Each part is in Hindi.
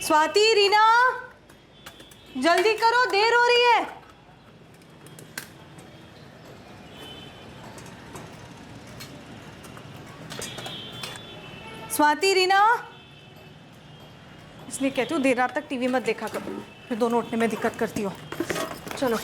स्वाति, रीना, जल्दी करो, देर हो रही है। स्वाति, रीना, इसलिए कहती हूँ देर रात तक टीवी मत देखा करो, फिर दोनों उठने में दिक्कत करती हो। चलो।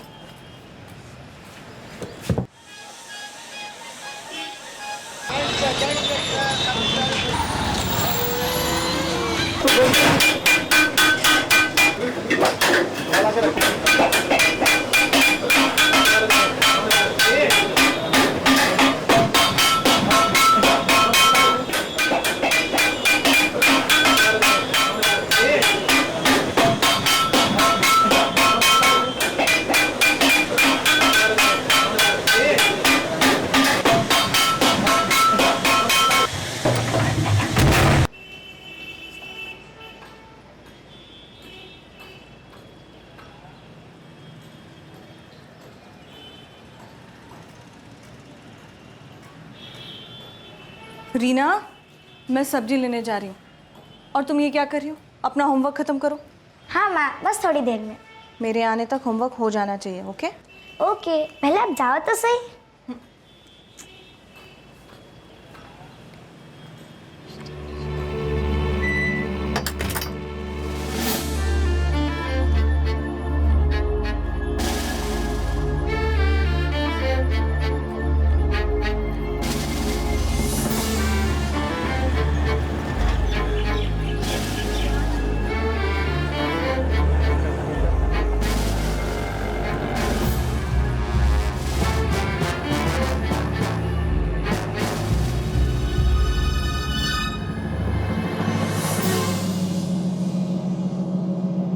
रीना, मैं सब्जी लेने जा रही हूँ और तुम ये क्या कर रही हो? अपना होमवर्क खत्म करो। हाँ माँ, बस थोड़ी देर में। मेरे आने तक होमवर्क हो जाना चाहिए। ओके ओके, पहले आप जाओ तो सही।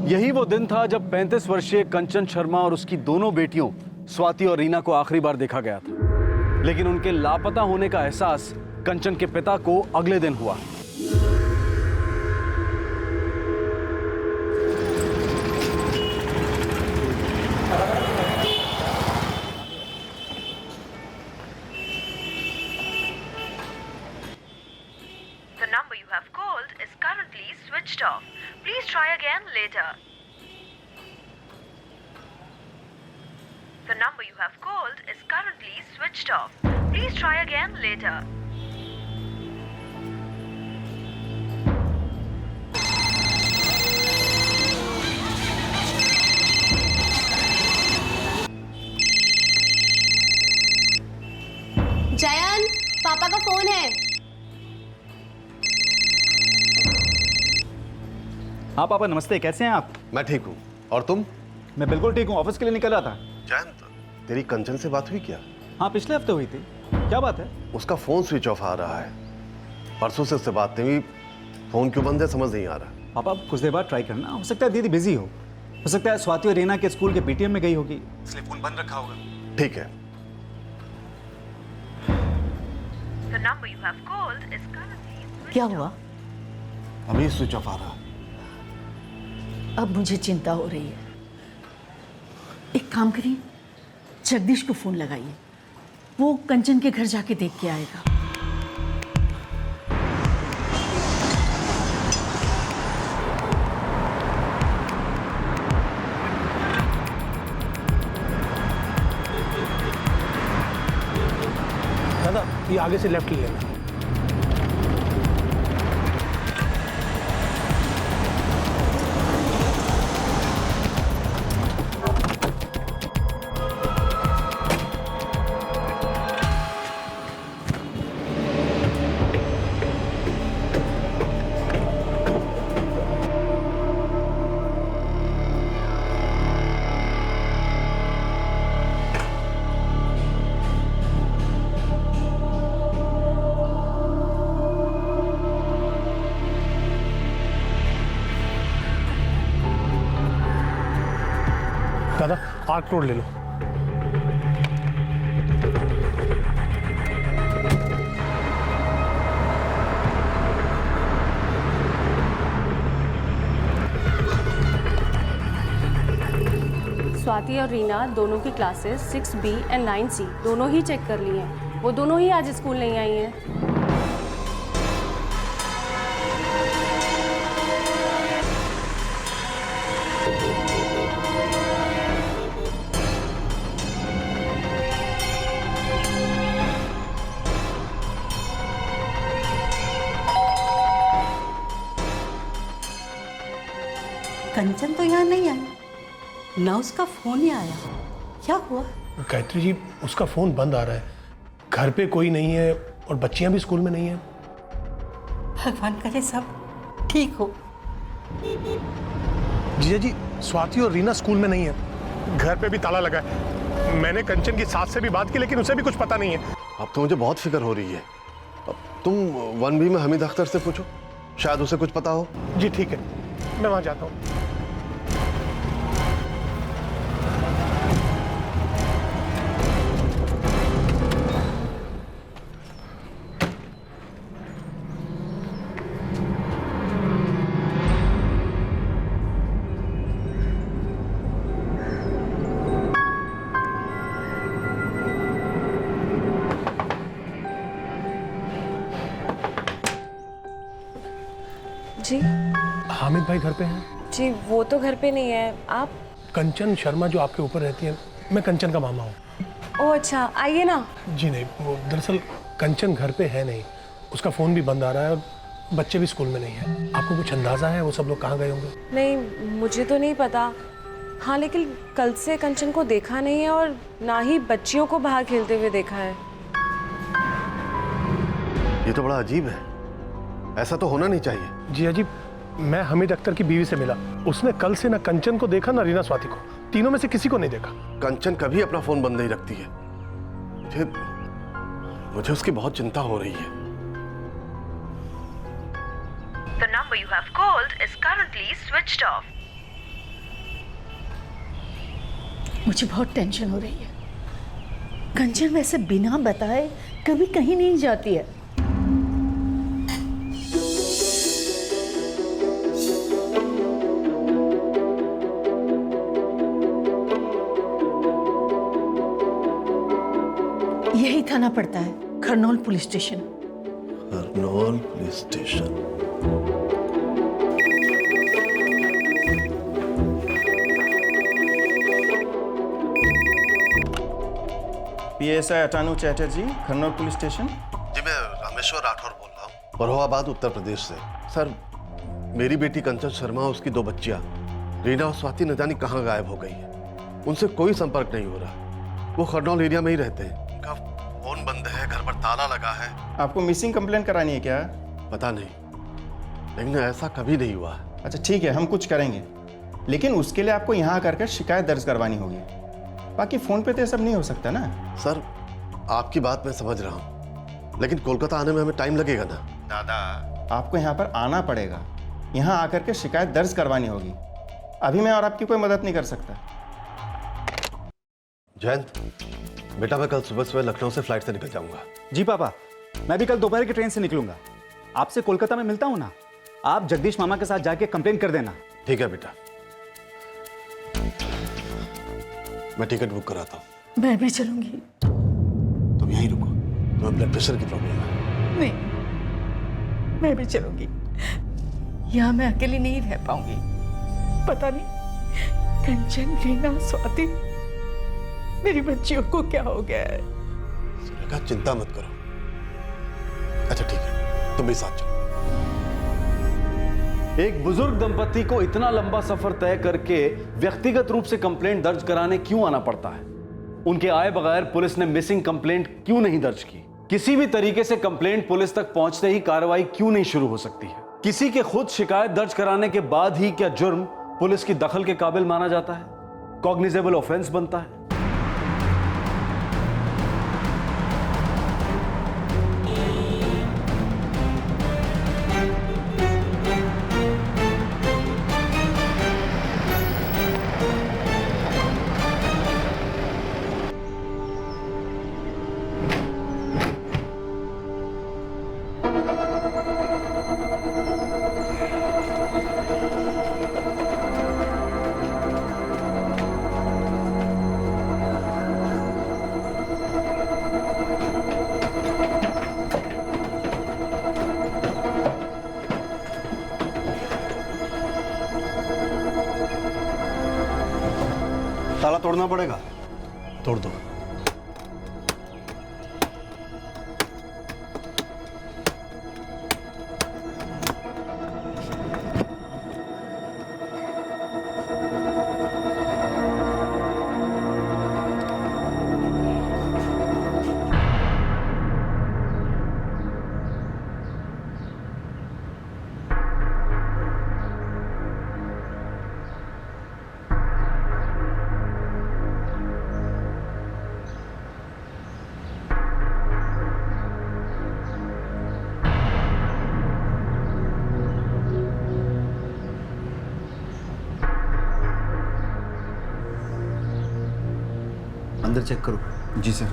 यही वो दिन था जब 35 वर्षीय कंचन शर्मा और उसकी दोनों बेटियों स्वाति और रीना को आखिरी बार देखा गया था। लेकिन उनके लापता होने का एहसास कंचन के पिता को अगले दिन हुआ। The number you have called is currently switched off. Please try again later. The number you have called is currently switched off. Please try again later. जयन, पापा का फोन है। हाँ पापा नमस्ते, कैसे हैं आप? मैं ठीक हूँ, और तुम? मैं बिल्कुल ठीक हूँ, ऑफिस के लिए निकल रहा था। जयंत, तेरी कंचन से बात हुई क्या? हाँ पिछले हफ्ते हुई थी। क्या बात है? उसका फोन स्विच ऑफ आ रहा है। परसों से उससे बात नहीं हुई, फोन क्यों बंद है समझ नहीं आ रहा। पापा कुछ देर बाद ट्राई करना, हो सकता है दीदी बिजी हो सकता है स्वाति और रीना के स्कूल के पीटीएम में गई होगी, इसलिए फोन बंद रखा होगा। ठीक है। The number you have called is currently switched क्या off. हुआ? अभी स्विच ऑफ आ रहा। अब मुझे चिंता हो रही है। एक काम करिए, जगदीश को फोन लगाइए, वो कंचन के घर जाके देख के आएगा। दादा, ये आगे से लेफ्ट ले लेना। दादा, आर्क रोड ले लो। स्वाति और रीना दोनों की क्लासेस 6B एंड 9C दोनों ही चेक कर ली हैं। वो दोनों ही आज स्कूल नहीं आई हैं। कंचन तो यहाँ नहीं आया, ना उसका फोन ही आया। क्या हुआ? गायत्री जी, उसका फ़ोन बंद आ रहा है, घर पे कोई नहीं है और बच्चियां भी स्कूल में नहीं है। भगवान करे सब ठीक हो। जीजा जी, स्वाति और रीना स्कूल में नहीं है, घर पे भी ताला लगा है। मैंने कंचन की सास से भी बात की, लेकिन उसे भी कुछ पता नहीं है। अब तो मुझे बहुत फिक्र हो रही है। अब तुम 1B में हमीद अख्तर से पूछो, शायद उसे कुछ पता हो। जी ठीक है, मैं वहां जाता हूँ। जी हामिद भाई घर पे हैं? जी वो तो घर पे नहीं है। आप? कंचन शर्मा जो आपके ऊपर रहती है, मैं कंचन का मामा हूँ। ओह अच्छा, आइए ना। जी नहीं, वो दरअसल कंचन घर पे है नहीं, उसका फ़ोन भी बंद आ रहा है और बच्चे भी स्कूल में नहीं है। आपको कुछ अंदाज़ा है वो सब लोग कहाँ गए होंगे? नहीं, मुझे तो नहीं पता। हाँ लेकिन कल से कंचन को देखा नहीं है और ना ही बच्चियों को बाहर खेलते हुए देखा है। ये तो बड़ा अजीब है, ऐसा तो होना नहीं चाहिए। जी अजीब, मैं हमीद अख्तर की बीवी से मिला, उसने कल से ना कंचन को देखा ना रीना स्वाति को, तीनों में से किसी को नहीं देखा। कंचन कभी अपना फोन बंद नहीं रखती है। मुझे उसकी बहुत चिंता हो रही है। The number you have called is currently switched off. मुझे बहुत टेंशन हो रही है। कंचन वैसे बिना बताए कभी कहीं नहीं जाती है। यही थाना पड़ता है, Kharnaul police station. Kharnaul police station. PSI Atanu Chatterjee, Kharnaul police station. जी मैं रामेश्वर राठौर बोल रहा हूँ, बरोहाबाद उत्तर प्रदेश से। सर, मेरी बेटी कंचन शर्मा और उसकी 2 बच्चियाँ रीना और स्वाति न जाने कहाँ गायब हो गई है। उनसे कोई संपर्क नहीं हो रहा। वो खरनौल एरिया में ही रहते हैं। उनका फोन बंद है, घर पर ताला लगा है। आपको मिसिंग कंप्लेंट करानी है क्या? पता नहीं, लेकिन ऐसा कभी नहीं हुआ। अच्छा ठीक है, हम कुछ करेंगे, लेकिन उसके लिए आपको यहाँ आकर शिकायत दर्ज करवानी होगी। बाकी फ़ोन पे तो ये सब नहीं हो सकता ना। सर, आपकी बात मैं समझ रहा हूँ, लेकिन कोलकाता आने में हमें टाइम लगेगा ना। दादा, आपको यहाँ पर आना पड़ेगा, यहाँ आकर के शिकायत दर्ज करवानी होगी। अभी मैं और आपकी कोई मदद नहीं कर सकता। जयंत, बेटा मैं कल सुबह सुबह लखनऊ से फ्लाइट से निकल जाऊंगा। जी पापा, मैं भी कल दोपहर की ट्रेन से निकलूंगा। आपसे कोलकाता में मिलता हूँ ना, आप जगदीश मामा के साथ जाके कंप्लेंट कर देना। ठीक है बेटा, मैं टिकट बुक कराता हूँ। मैं भी चलूंगी। तुम यहीं रुको, तुम्हें ब्लड प्रेशर की प्रॉब्लम है। नहीं, मैं भी चलूंगी। यहाँ मैं अकेली नहीं रह पाऊंगी। पता नहीं कंचन, रीना, स्वाति, मेरी बच्चियों को क्या हो गया है। सुरेखा, चिंता मत करो। अच्छा ठीक है, तुम भी साथ चलो। एक बुजुर्ग दंपति को इतना लंबा सफर तय करके व्यक्तिगत रूप से कंप्लेंट दर्ज कराने क्यों आना पड़ता है? उनके आए बगैर पुलिस ने मिसिंग कंप्लेंट क्यों नहीं दर्ज की? किसी भी तरीके से कंप्लेंट पुलिस तक पहुंचते ही कार्रवाई क्यों नहीं शुरू हो सकती है? किसी के खुद शिकायत दर्ज कराने के बाद ही क्या जुर्म पुलिस की दखल के काबिल माना जाता है, कॉग्निजेबल ऑफेंस बनता है? ताला तोड़ना पड़ेगा। तोड़ दो। अंदर चेक करो। जी सर।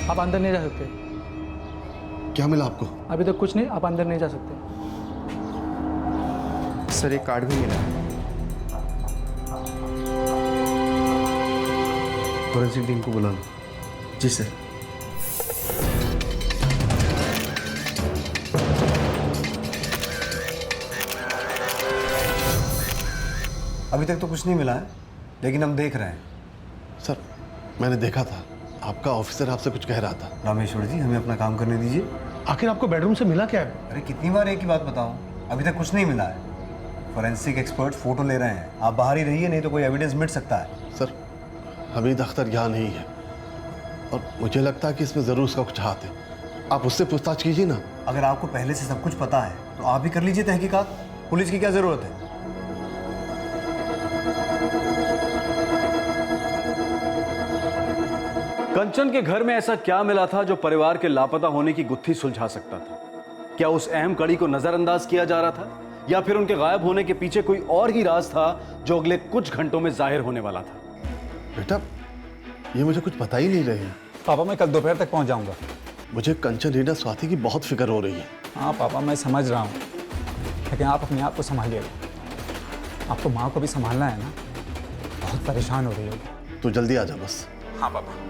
आप अंदर नहीं जा सकते। क्या मिला आपको? अभी तक कुछ नहीं, आप अंदर नहीं जा सकते। सर एक कार्ड भी मिला है। फॉरेंसिक टीम को बुला लो। जी सर। अभी तक तो कुछ नहीं मिला है, लेकिन हम देख रहे हैं। सर मैंने देखा था, आपका ऑफिसर आपसे कुछ कह रहा था। रामेश्वर जी, हमें अपना काम करने दीजिए। आखिर आपको बेडरूम से मिला क्या है? अरे कितनी बार एक ही बात बताऊं, अभी तक कुछ नहीं मिला है। फॉरेंसिक एक्सपर्ट फोटो ले रहे हैं, आप बाहर ही रहिए, नहीं तो कोई एविडेंस मिट सकता है। सर हमीद अख्तर यहाँ नहीं है और मुझे लगता है कि इसमें ज़रूर उसका कुछ हाथ है। आप उससे पूछताछ कीजिए ना। अगर आपको पहले से सब कुछ पता है तो आप ही कर लीजिए तहकीकात, पुलिस की क्या ज़रूरत है। कंचन के घर में ऐसा क्या मिला था जो परिवार के लापता होने की गुत्थी सुलझा सकता था? क्या उस अहम कड़ी को नजरअंदाज किया जा रहा था, या फिर उनके गायब होने के पीछे कोई और ही राज था जो अगले कुछ घंटों में जाहिर होने वाला था? बेटा ये मुझे कुछ पता ही नहीं रही। पापा मैं कल दोपहर तक पहुंच जाऊंगा। मुझे कंचन रीना स्वाति की बहुत फिक्र हो रही है। हाँ पापा मैं समझ रहा हूँ, लेकिन आप अपने आप को संभालिएगा। आपको माँ को भी संभालना है ना, बहुत परेशान हो रही होगी। तो जल्दी आ जा बस। हाँ पापा।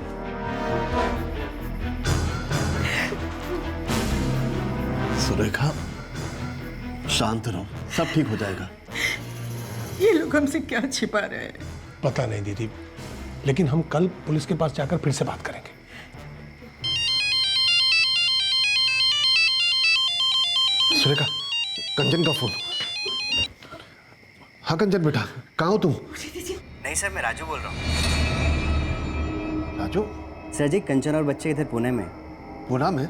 सुरेखा शांत रहो, सब ठीक हो जाएगा। ये लोग हमसे क्या छिपा रहे हैं? पता नहीं दीदी, लेकिन हम कल पुलिस के पास जाकर फिर से बात करेंगे। सुरेखा, कंचन का फोन। हाँ कंचन बेटा, कहाँ हो तुम? नहीं सर, मैं राजू बोल रहा हूँ। राजू? सर जी, कंचन और बच्चे इधर पुणे में। पुणे में?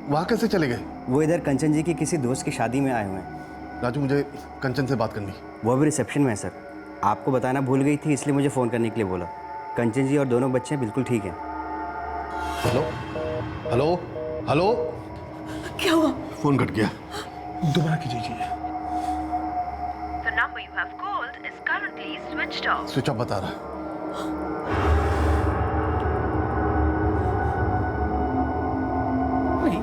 वहाँ कैसे चले गए? वो इधर कंचन जी की किसी दोस्त की शादी में आए हुए हैं। राजू मुझे कंचन से बात करनी। वो अभी रिसेप्शन में है सर। आपको बताना भूल गई थी, इसलिए मुझे फ़ोन करने के लिए बोला। कंचन जी और दोनों बच्चे बिल्कुल ठीक हैं। हेलो हेलो हेलो, क्या हुआ? फोन कट गया। दोबारा कीजिए। The number you have called is currently switched off. Switch off बता रहा है। नहीं,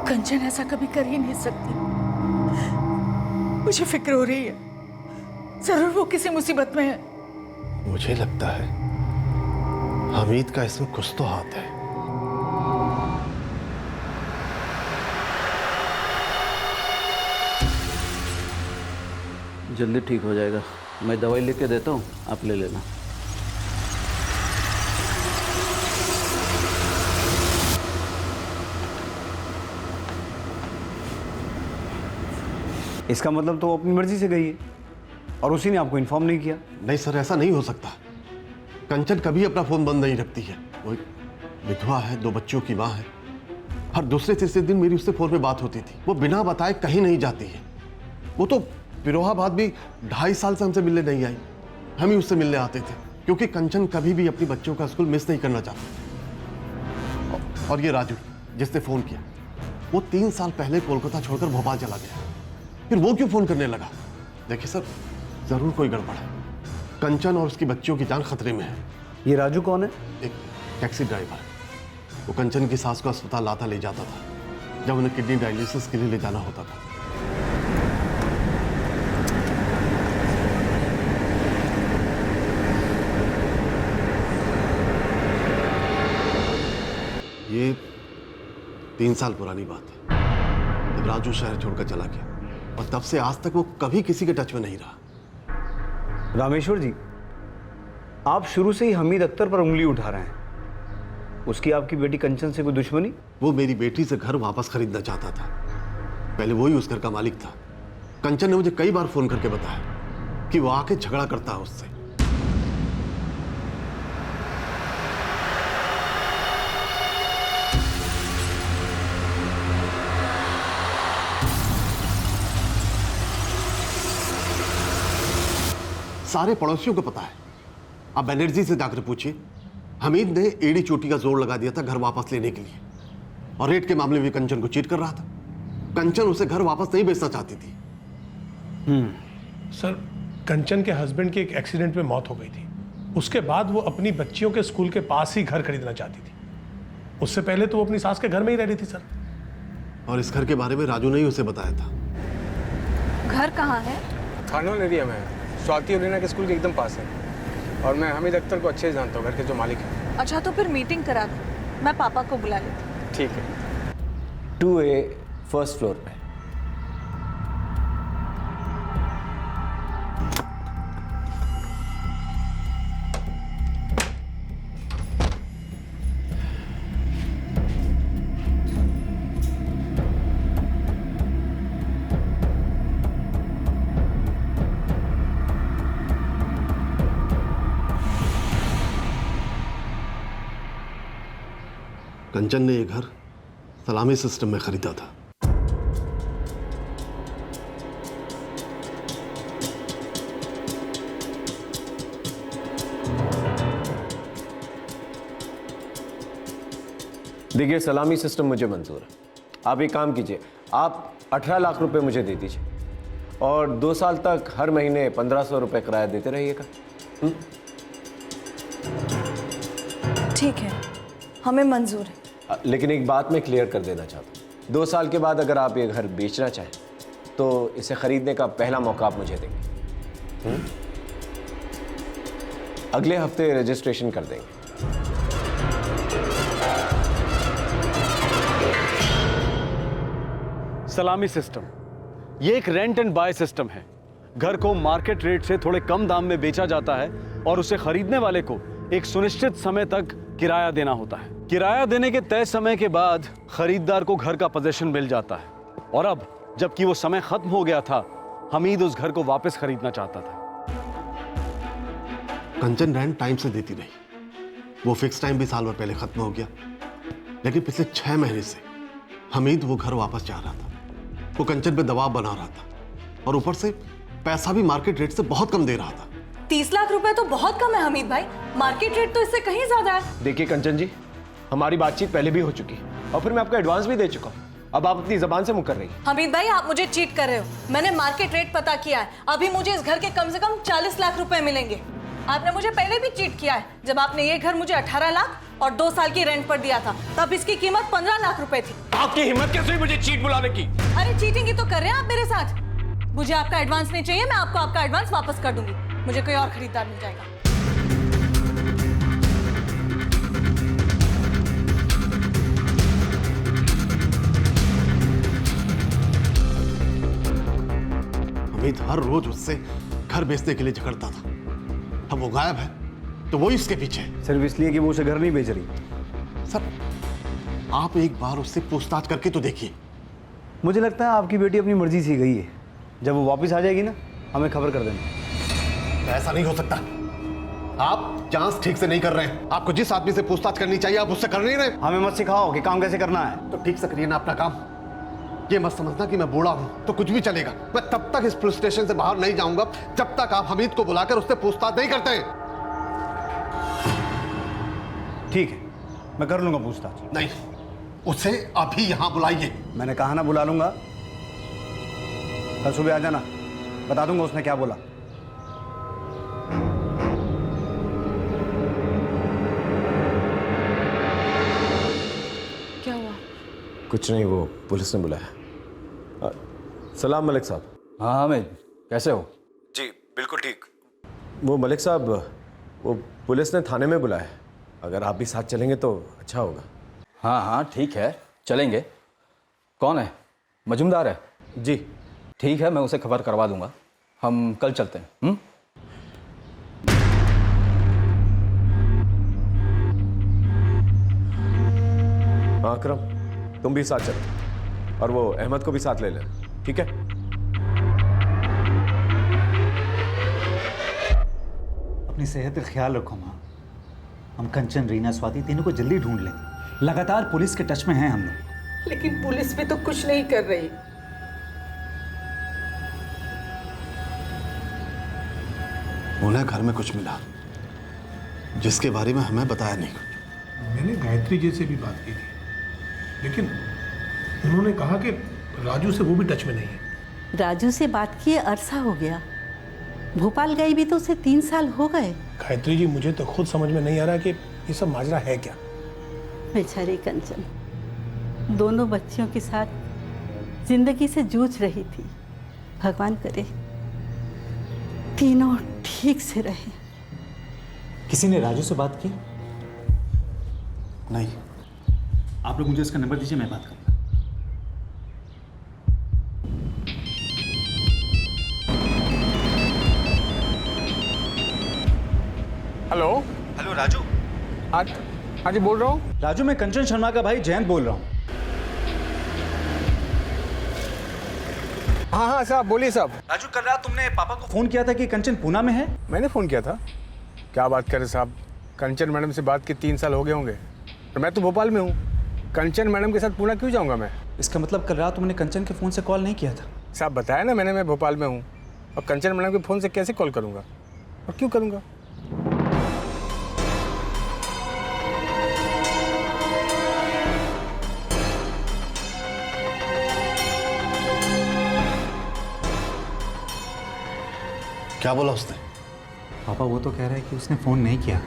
कंचन ऐसा कभी कर ही नहीं सकती। मुझे फिक्र हो रही है, जरूर वो किसी मुसीबत में है। मुझे लगता है हमीद का इसमें कुछ तो हाथ है। जल्दी ठीक हो जाएगा। मैं दवाई लिख के देता हूँ, आप ले लेना। इसका मतलब तो वो अपनी मर्जी से गई है और उसी ने आपको इन्फॉर्म नहीं किया। नहीं सर, ऐसा नहीं हो सकता। कंचन कभी अपना फोन बंद नहीं रखती है। वो एक विधवा है, 2 बच्चों की माँ है। हर दूसरे तीसरे दिन मेरी उससे फोन पे बात होती थी। वो बिना बताए कहीं नहीं जाती है। वो तो फिरोहाबाद भी 2.5 साल से हमसे मिलने नहीं आई। हम ही उससे मिलने आते थे, क्योंकि कंचन कभी भी अपनी बच्चों का स्कूल मिस नहीं करना चाहती। और ये राजू जिसने फ़ोन किया, वो 3 साल पहले कोलकाता छोड़कर भोपाल चला गया। फिर वो क्यों फ़ोन करने लगा? देखिए सर, ज़रूर कोई गड़बड़ है। कंचन और उसकी बच्चियों की जान खतरे में है। ये राजू कौन है? एक टैक्सी ड्राइवर। वो कंचन की सास को अस्पताल लाता ले जाता था जब उन्हें किडनी डायलिसिस के लिए ले जाना होता था। ये 3 साल पुरानी बात है, जब राजू शहर छोड़कर चला गया, और तब से आज तक वो कभी किसी के टच में नहीं रहा। रामेश्वर जी, आप शुरू से ही हमीद अख्तर पर उंगली उठा रहे हैं। उसकी आपकी बेटी कंचन से कोई दुश्मनी? वो मेरी बेटी से घर वापस खरीदना चाहता था। पहले वो ही उस घर का मालिक था। कंचन ने मुझे कई बार फोन करके बताया कि वो आके झगड़ा करता है उससे। सारे पड़ोसियों को पता है। आप बनर्जी से जाकर पूछिए, हमीद ने एड़ी चोटी का जोर लगा दिया था घर वापस लेने के लिए, और रेट के मामले में कंचन को चीट कर रहा था। कंचन उसे घर वापस नहीं बेचना चाहती थी। सर, कंचन के हस्बैंड की एक एक्सीडेंट में मौत हो गई थी। उसके बाद वो अपनी बच्चियों के स्कूल के पास ही घर खरीदना चाहती थी। उससे पहले तो वो अपनी सास के घर में ही रह रही थी सर। और इस घर के बारे में राजू ने ही उसे बताया था। घर कहाँ है? खानोल एरिया में है, स्वाति और रीना के स्कूल के एकदम पास है। और मैं हमीद अख्तर को अच्छे से जानता हूँ, घर के जो मालिक हैं। अच्छा, तो फिर मीटिंग करा दो, मैं पापा को बुला लेती हूँ। ठीक है। 2A फर्स्ट फ्लोर पे। कंचन ने यह घर सलामी सिस्टम में खरीदा था। देखिए, सलामी सिस्टम मुझे मंजूर है। आप एक काम कीजिए, आप 18 लाख रुपए मुझे दे दीजिए और 2 साल तक हर महीने 1500 रुपए किराया देते रहिएगा। ठीक है, हमें मंजूर है। लेकिन एक बात मैं क्लियर कर देना चाहता हूँ, 2 साल के बाद अगर आप ये घर बेचना चाहें तो इसे खरीदने का पहला मौका आप मुझे देंगे। अगले हफ्ते रजिस्ट्रेशन कर देंगे। सलामी सिस्टम ये एक रेंट एंड बाय सिस्टम है। घर को मार्केट रेट से थोड़े कम दाम में बेचा जाता है और उसे खरीदने वाले को एक सुनिश्चित समय तक किराया देना होता है। किराया देने के तय समय के बाद खरीदार को घर का पोजीशन मिल जाता है। और अब जबकि वो समय खत्म हो गया था, हमीद उस घर को वापस खरीदना चाहता था। कंचन रेंट टाइम से देती रही। वो फिक्स टाइम भी साल भर पहले खत्म हो गया, लेकिन पिछले 6 महीने से हमीद वो घर वापस चाह रहा था। वो कंचन पे दबाव बना रहा था और ऊपर से पैसा भी मार्केट रेट से बहुत कम दे रहा था। 30 लाख रुपए तो बहुत कम है हमीद भाई, मार्केट रेट तो इससे कहीं ज्यादा है। देखिए कंचन जी, हमारी बातचीत पहले भी हो चुकी है और फिर मैं आपको एडवांस भी दे चुका हूँ। अब आप अपनी जबान से मुकर रही हैं। हमीद भाई, आप मुझे चीट कर रहे हो। मैंने मार्केट रेट पता किया है, अभी मुझे इस घर के कम से कम 40 लाख रुपए मिलेंगे। आपने मुझे पहले भी चीट किया है। जब आपने ये घर मुझे 18 लाख और 2 साल की रेंट पर दिया था, तब इसकी कीमत 15 लाख रुपए थी। आपकी हिम्मत कैसे हुई मुझे चीट बुलाने की? अरे चीटिंग ही तो कर रहे हैं आप मेरे साथ। मुझे आपका एडवांस नहीं चाहिए, मैं आपको आपका एडवांस वापस कर दूंगी। मुझे कोई और खरीदार मिल जाएगा। हमीद हर रोज उससे घर बेचने के लिए झगड़ता था। अब वो गायब है तो वो ही उसके पीछे है। सिर्फ इसलिए कि वो उसे घर नहीं बेच रही। सर, आप एक बार उससे पूछताछ करके तो देखिए। मुझे लगता है आपकी बेटी अपनी मर्जी से गई है। जब वो वापस आ जाएगी ना, हमें खबर कर देना। ऐसा नहीं हो सकता। आप जांच ठीक से नहीं कर रहे हैं। आपको जिस आदमी से पूछताछ करनी चाहिए आप उससे कर नहीं रहे। हमें मत सिखाओ कि काम कैसे करना है। तो ठीक से करिए ना अपना काम। ये मत समझना कि मैं बूढ़ा हूं तो कुछ भी चलेगा। मैं तब तक इस पुलिस स्टेशन से बाहर नहीं जाऊंगा जब तक आप हमीद को बुलाकर उससे पूछताछ नहीं करते। ठीक है, मैं कर लूंगा पूछताछ। नहीं, उसे अभी यहां बुलाइए। मैंने कहा ना बुला लूंगा। कल सुबह आ जाना, बता दूंगा उसने क्या बोला। क्या हुआ? कुछ नहीं, वो पुलिस ने बुलाया। सलाम मलिक साहब। हाँ हामिद, कैसे हो? जी बिल्कुल ठीक। वो मलिक साहब, वो पुलिस ने थाने में बुलाया है। अगर आप भी साथ चलेंगे तो अच्छा होगा। हाँ हाँ ठीक है, चलेंगे। कौन है? मजूमदार है? जी ठीक है, मैं उसे खबर करवा दूंगा। हम कल चलते हैं। हाँ अकरम, तुम भी साथ चलो और वो अहमद को भी साथ ले लेना, ठीक है? अपनी सेहत का ख्याल रखो माँ। हम कंचन, रीना, स्वाति तीनों को जल्दी ढूंढ लेंगे। लगातार पुलिस के टच में हैं हम लोग। लेकिन पुलिस भी तो कुछ नहीं कर रही। उन्हें घर में कुछ मिला जिसके बारे में हमें बताया नहीं। मैंने गायत्री जी से भी बात की थी, लेकिन उन्होंने कहा कि राजू से वो भी टच में नहीं है। राजू से बात किए अरसा हो गया। भोपाल गई भी तो उसे 3 साल हो गए। गायत्री जी, मुझे तो खुद समझ में नहीं आ रहा कि ये सब माजरा है क्या। बेचारी कंचन दोनों बच्चियों के साथ जिंदगी से जूझ रही थी। भगवान करे तीनों ठीक से रहे। किसी ने राजू से बात की? नहीं। आप लोग मुझे उसका नंबर दीजिए, मैं बात करूँगा। हेलो। हेलो राजू। हाँ जी, बोल रहा हूँ। राजू, मैं कंचन शर्मा का भाई जयंत बोल रहा हूँ। हाँ हाँ साहब, बोलिए साहब। राजू, कल रात तुमने पापा को फोन किया था कि कंचन पूना में है। मैंने फ़ोन किया था। क्या बात कर रहे साहब, कंचन मैडम से बात के 3 साल हो गए होंगे और मैं तो भोपाल में हूँ। कंचन मैडम के साथ पूना क्यों जाऊँगा मैं? इसका मतलब कल रात तुमने कंचन के फ़ोन से कॉल नहीं किया था? साहब बताया ना मैंने, मैं भोपाल में हूँ और कंचन मैडम के फ़ोन से कैसे कॉल करूँगा और क्यों करूँगा? क्या बोला उसने? पापा वो तो कह रहा है कि उसने फ़ोन नहीं किया।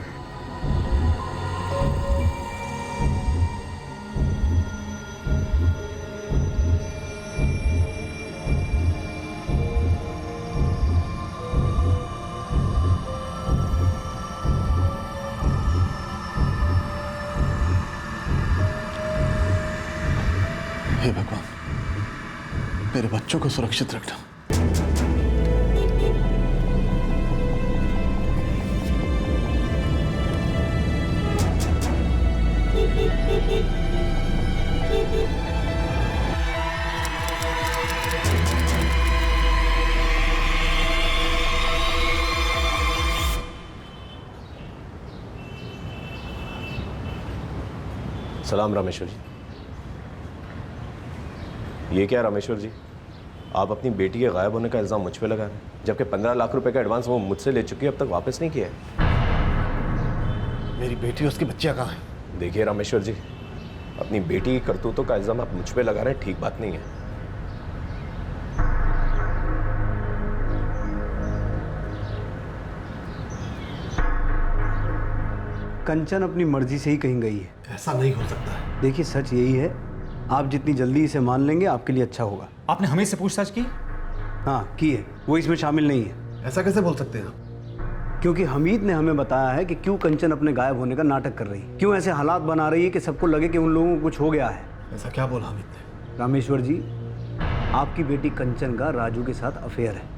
हे भगवान, मेरे बच्चों को सुरक्षित रखना। सलाम रामेश्वर जी। ये क्या रामेश्वर जी, आप अपनी बेटी के गायब होने का इल्ज़ाम मुझ पे लगा रहे हैं, जबकि 15 लाख रुपए का एडवांस वो मुझसे ले चुकी है, अब तक वापस नहीं किया है। मेरी बेटी और उसकी बच्चियां कहाँ हैं? देखिए रामेश्वर जी, अपनी बेटी की करतूतों का इल्ज़ाम आप मुझ पे लगा रहे हैं, ठीक बात नहीं है। कंचन अपनी मर्जी से ही कहीं गई है। ऐसा नहीं हो सकता है। देखिए, सच यही है, आप जितनी जल्दी इसे मान लेंगे आपके लिए अच्छा होगा। आपने हमें से पूछताछ की? हाँ की है, वो इसमें शामिल नहीं है। ऐसा कैसे बोल सकते हैं आप? क्योंकि हमीद ने हमें बताया है कि क्यों कंचन अपने गायब होने का नाटक कर रही है, क्यों ऐसे हालात बना रही है कि सबको लगे कि उन लोगों को कुछ हो गया है। ऐसा क्या बोला हमीद ने? रामेश्वर जी, आपकी बेटी कंचन का राजू के साथ अफेयर है।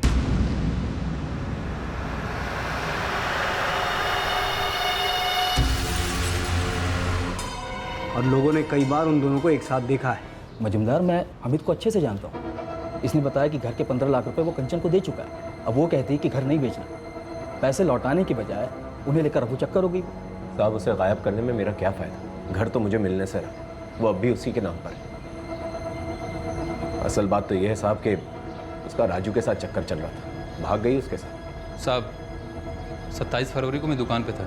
और लोगों ने कई बार उन दोनों को एक साथ देखा है। मजुमदार, मैं अमित को अच्छे से जानता हूँ। इसने बताया कि घर के 15 लाख रुपए वो कंचन को दे चुका है। अब वो कहती है कि घर नहीं बेचना, पैसे लौटाने की बजाय उन्हें लेकर रफू चक्कर हो गई। साहब, उसे गायब करने में मेरा क्या फ़ायदा? घर तो मुझे मिलने से रहा, वो अब भी उसी के नाम पर है। असल बात तो यह है साहब कि उसका राजू के साथ चक्कर चल रहा था, भाग गई उसके साथ। साहब, 27 फरवरी को मैं दुकान पे था,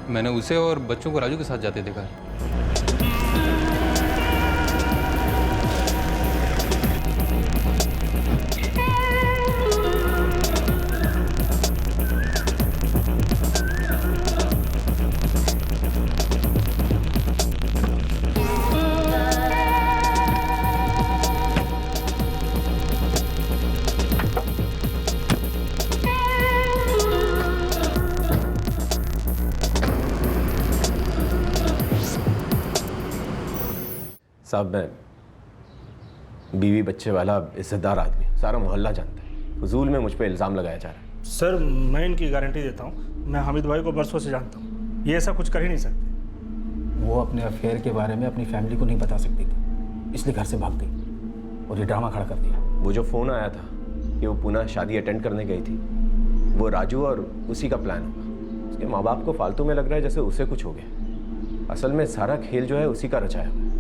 मैंने उसे और बच्चों को राजू के साथ जाते देखा। साहब, मैं बीवी बच्चे वाला इज्जतदार आदमी, सारा मोहल्ला जानता है। फजूल में मुझ पे इल्ज़ाम लगाया जा रहा है। सर, मैं इनकी गारंटी देता हूँ, मैं हामिद भाई को बरसों से जानता हूँ, ये ऐसा कुछ कर ही नहीं सकते। वो अपने अफेयर के बारे में अपनी फैमिली को नहीं बता सकती थी, इसलिए घर से भाग गई और ये ड्रामा खड़ा कर दिया। वो जो फ़ोन आया था कि वो पुनः शादी अटेंड करने गई थी, वो राजू और उसी का प्लान होगा। उसके माँ बाप को फालतू में लग रहा है जैसे उसे कुछ हो गया। असल में सारा खेल जो है उसी का रचाया हुआ है।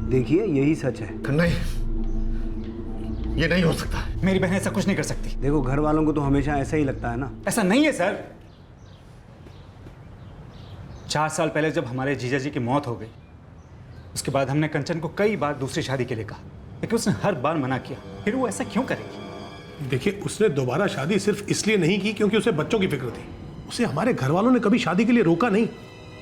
देखिए यही सच है। नहीं, ये नहीं हो सकता। मेरी बहन ऐसा कुछ नहीं कर सकती। देखो घर वालों को तो हमेशा ऐसा ही लगता है ना। ऐसा नहीं है सर। 4 साल पहले जब हमारे जीजा जी की मौत हो गई, उसके बाद हमने कंचन को कई बार दूसरी शादी के लिए कहा, लेकिन उसने हर बार मना किया। फिर वो ऐसा क्यों करेगी? देखिए, उसने दोबारा शादी सिर्फ इसलिए नहीं की क्योंकि उसे बच्चों की फिक्र थी। उसे हमारे घर वालों ने कभी शादी के लिए रोका नहीं,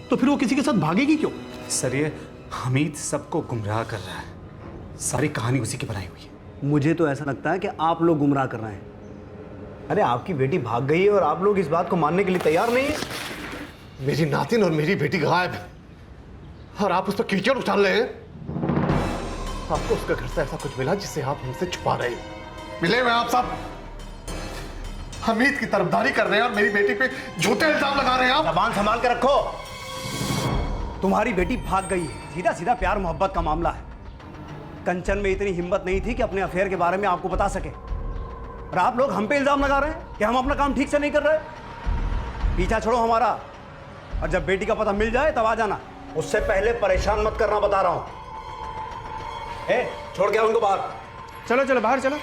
तो फिर वो किसी के साथ भागेगी क्यों? सर, ये हमीद सबको गुमराह कर रहा है। सारी कहानी उसी की बनाई हुई है। मुझे तो ऐसा लगता है कि आप लोग गुमराह कर रहे हैं। अरे आपकी बेटी भाग गई है और आप लोग इस बात को मानने के लिए तैयार नहीं है। मेरी नातिन और मेरी बेटी गायब है और आप उस पर कीचड़ उछाल रहे हैं। आपको उसके घर से ऐसा कुछ मिला जिसे आप हमसे छुपा रहे हैं। मिले हुए आप सब हमीद की तरफदारी कर रहे हैं और मेरी बेटी पे झूठे इल्जाम लगा रहे हैं। आप जबान संभाल के रखो। तुम्हारी बेटी भाग गई है, सीधा सीधा प्यार मोहब्बत का मामला है। कंचन में इतनी हिम्मत नहीं थी कि अपने अफेयर के बारे में आपको बता सके, और आप लोग हम पे इल्जाम लगा रहे हैं कि हम अपना काम ठीक से नहीं कर रहे। पीछा छोड़ो हमारा, और जब बेटी का पता मिल जाए तब आ जाना। उससे पहले परेशान मत करना, बता रहा हूं। ए, छोड़ के आओ उनको बाहर। चलो चलो बाहर चलो।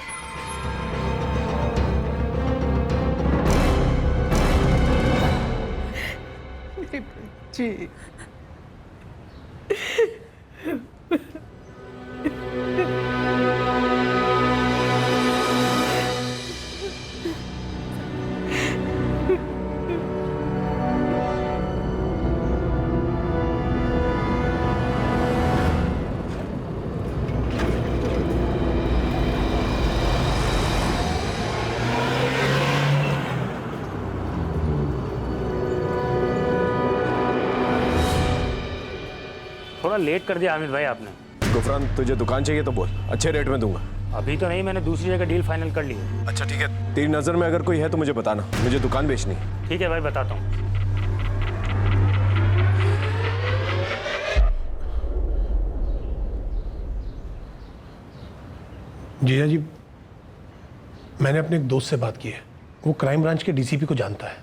जी थोड़ा लेट कर दिया आमिर भाई आपने। गुफरान, तुझे दुकान चाहिए तो बोल, अच्छे रेट में दूंगा। अभी तो नहीं, मैंने दूसरी जगह डील फाइनल कर ली है। अच्छा ठीक है, तेरी नज़र में अगर कोई है तो मुझे बताना, मुझे दुकान बेचनी है। ठीक है भाई, बताता हूँ। जीजा जी, मैंने अपने एक दोस्त से बात की है। वो क्राइम ब्रांच के डीसीपी को जानता है।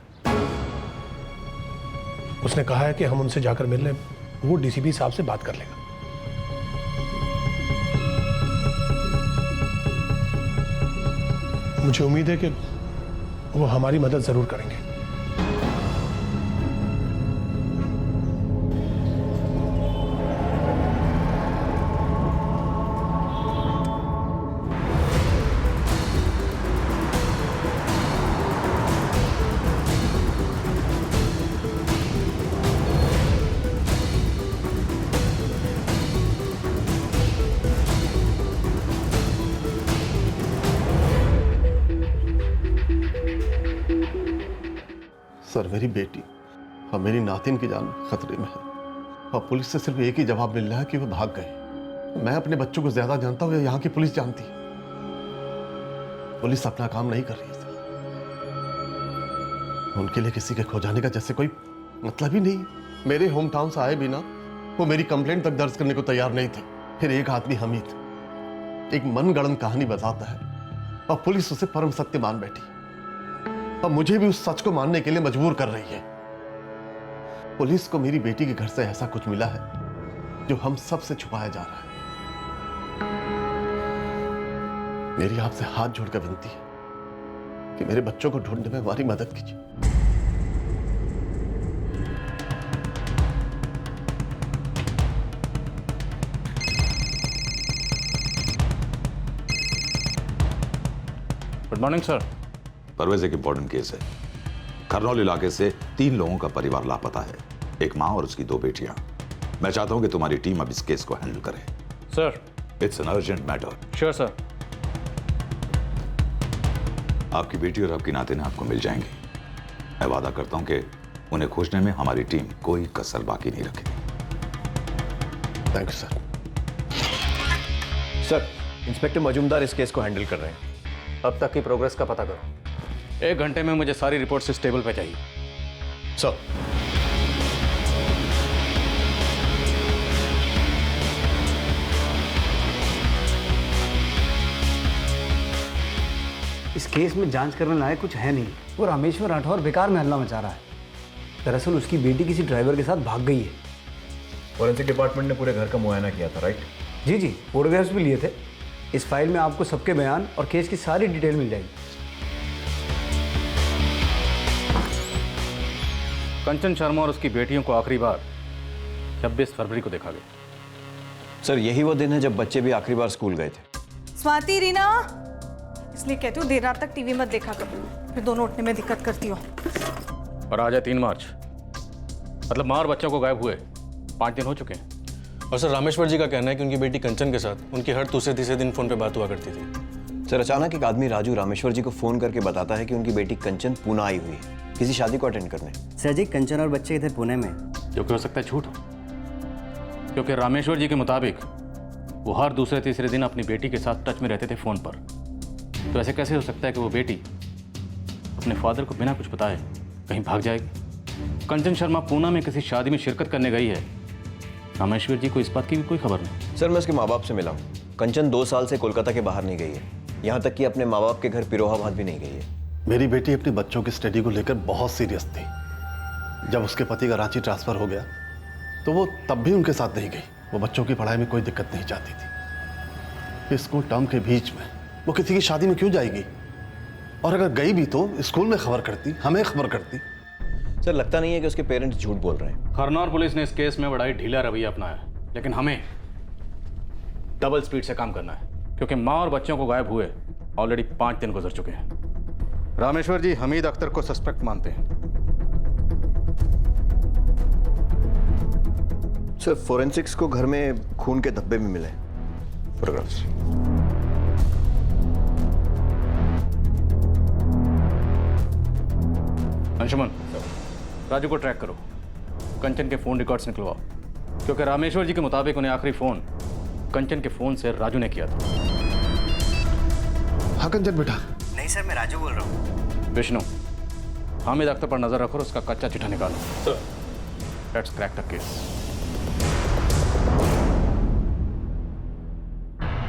उसने कहा है कि हम उनसे जाकर मिल लें, वो डीसीपी साहब से बात कर लेगा। मुझे उम्मीद है कि वो हमारी मदद जरूर करेंगे। सर, मेरी बेटी और मेरी नातिन की जान खतरे में है और पुलिस से सिर्फ एक ही जवाब मिल रहा है कि वो भाग गए। मैं अपने बच्चों को ज्यादा जानता हूं या यहाँ की पुलिस जानती? पुलिस अपना काम नहीं कर रही है सर। उनके लिए किसी के खो जाने का जैसे कोई मतलब ही नहीं। मेरे होम टाउन से आए बिना वो मेरी कंप्लेंट तक दर्ज करने को तैयार नहीं थे। फिर एक आदमी हमीद एक मनगढ़ंत कहानी बताता है और पुलिस उसे परम सत्य मान बैठी। अब मुझे भी उस सच को मानने के लिए मजबूर कर रही है। पुलिस को मेरी बेटी के घर से ऐसा कुछ मिला है जो हम सब से छुपाया जा रहा है। मेरी आपसे हाथ जोड़कर विनती है कि मेरे बच्चों को ढूंढने में हमारी मदद कीजिए। Good morning sir. परवेज एक इंपॉर्टेंट केस है। खरनौल इलाके से 3 लोगों का परिवार लापता है, एक मां और उसकी 2 बेटियां। मैं चाहता हूं कि तुम्हारी टीम अब इस केस को हैंडल करे। Sir, it's an urgent matter. Sure sir. आपकी बेटी और आपकी नातिन आपको मिल जाएंगी। मैं वादा करता हूं कि उन्हें खोजने में हमारी टीम कोई कसर बाकी नहीं रखेगी। Thank you sir. Sir, inspector Majumdar इस केस को हैंडल कर रहे हैं। अब तक की प्रोग्रेस का पता करो। 1 घंटे में मुझे सारी रिपोर्ट इस टेबल पे चाहिए। सर। इस केस में जांच करने लायक कुछ है नहीं। वो रामेश्वर राठौर बेकार में हल्ला मचा रहा है। दरअसल उसकी बेटी किसी ड्राइवर के साथ भाग गई है। फॉरेंसिक डिपार्टमेंट ने पूरे घर का मुआयना किया था, राइट? जी जी, फोटोग्राफ्स भी लिए थे। इस फाइल में आपको सबके बयान और केस की सारी डिटेल मिल जाएगी। कंचन शर्मा और उसकी बेटियों को आखिरी बार 26 फरवरी को देखा गया। सर, यही वो दिन है जब बच्चे भी आखिरी बार स्कूल गए थे। स्वाति, रीना, इसलिए कहती हूँ देर रात तक टीवी मत देखा करो, फिर दोनों उठने में दिक्कत करती हो। और आज है 3 मार्च, मतलब माँ और बच्चों को गायब हुए 5 दिन हो चुके हैं। और सर, रामेश्वर जी का कहना है कि उनकी बेटी कंचन के साथ उनकी हर दूसरे तीसरे दिन फोन पे बात हुआ करती थी। सर, अचानक एक आदमी राजू रामेश्वर जी को फोन करके बताता है कि उनकी बेटी कंचन पूना आई हुई है किसी शादी को अटेंड करने। सर जी, कंचन और बच्चे इधर पुणे में। जो कि हो सकता है झूठ हो, क्योंकि रामेश्वर जी के मुताबिक वो हर दूसरे तीसरे दिन अपनी बेटी के साथ टच में रहते थे फ़ोन पर। तो ऐसे कैसे हो सकता है कि वो बेटी अपने फादर को बिना कुछ बताए कहीं भाग जाएगी? कंचन शर्मा पूना में किसी शादी में शिरकत करने गई है, रामेश्वर जी को इस बात की भी कोई खबर नहीं। सर, मैं उसके माँ बाप से मिला हूँ। कंचन 2 साल से कोलकाता के बाहर नहीं गई है, यहाँ तक कि अपने माँ बाप के घर पिरोहाबाद भी नहीं गई है। मेरी बेटी अपने बच्चों की स्टडी को लेकर बहुत सीरियस थी। जब उसके पति का रांची ट्रांसफर हो गया तो वो तब भी उनके साथ नहीं गई। वो बच्चों की पढ़ाई में कोई दिक्कत नहीं चाहती थी। स्कूल टर्म के बीच में वो किसी की शादी में क्यों जाएगी? और अगर गई भी तो स्कूल में खबर करती, हमें खबर करती। सर, लगता नहीं है कि उसके पेरेंट्स झूठ बोल रहे हैं। खरनौर पुलिस ने इस केस में बड़ा ही ढीला रवैया अपनाया, लेकिन हमें डबल स्पीड से काम करना है, क्योंकि माँ और बच्चों को गायब हुए ऑलरेडी 5 दिन गुजर चुके हैं। रामेश्वर जी हमीद अख्तर को सस्पेक्ट मानते हैं। सर, फोरेंसिक्स को घर में खून के धब्बे भी मिले। फोटोग्राफ्स। अंशुमन, राजू को ट्रैक करो, कंचन के फोन रिकॉर्ड्स निकलवाओ, क्योंकि रामेश्वर जी के मुताबिक उन्हें आखिरी फोन कंचन के फोन से राजू ने किया था। हाँ कंचन बेटा। नहीं सर, मैं राजू बोल रहा हूँ। विष्णु, हामिद अख्तर पर नजर रखो और उसका कच्चा चिट्ठा निकालो। Sir, let's crack the case.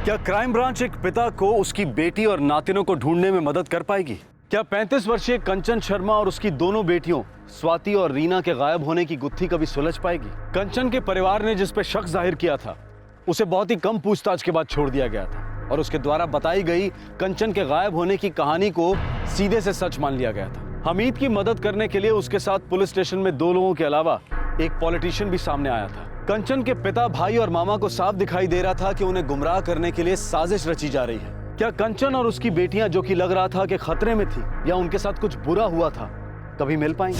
क्या क्राइम ब्रांच एक पिता को उसकी बेटी और नातिनों को ढूंढने में मदद कर पाएगी? क्या 35 वर्षीय कंचन शर्मा और उसकी दोनों बेटियों स्वाति और रीना के गायब होने की गुत्थी कभी सुलझ पाएगी? कंचन के परिवार ने जिस पे शक जाहिर किया था उसे बहुत ही कम पूछताछ के बाद छोड़ दिया गया था और उसके द्वारा बताई गई कंचन के गायब होने की कहानी को सीधे से सच मान लिया गया था। हमीद की मदद करने के लिए उसके साथ पुलिस स्टेशन में 2 लोगों के अलावा एक पॉलिटिशियन भी सामने आया था। कंचन के पिता, भाई और मामा को साफ दिखाई दे रहा था कि उन्हें गुमराह करने के लिए साजिश रची जा रही है। क्या कंचन और उसकी बेटियां, जो कि लग रहा था कि खतरे में थी या उनके साथ कुछ बुरा हुआ था, कभी मिल पाएंगी?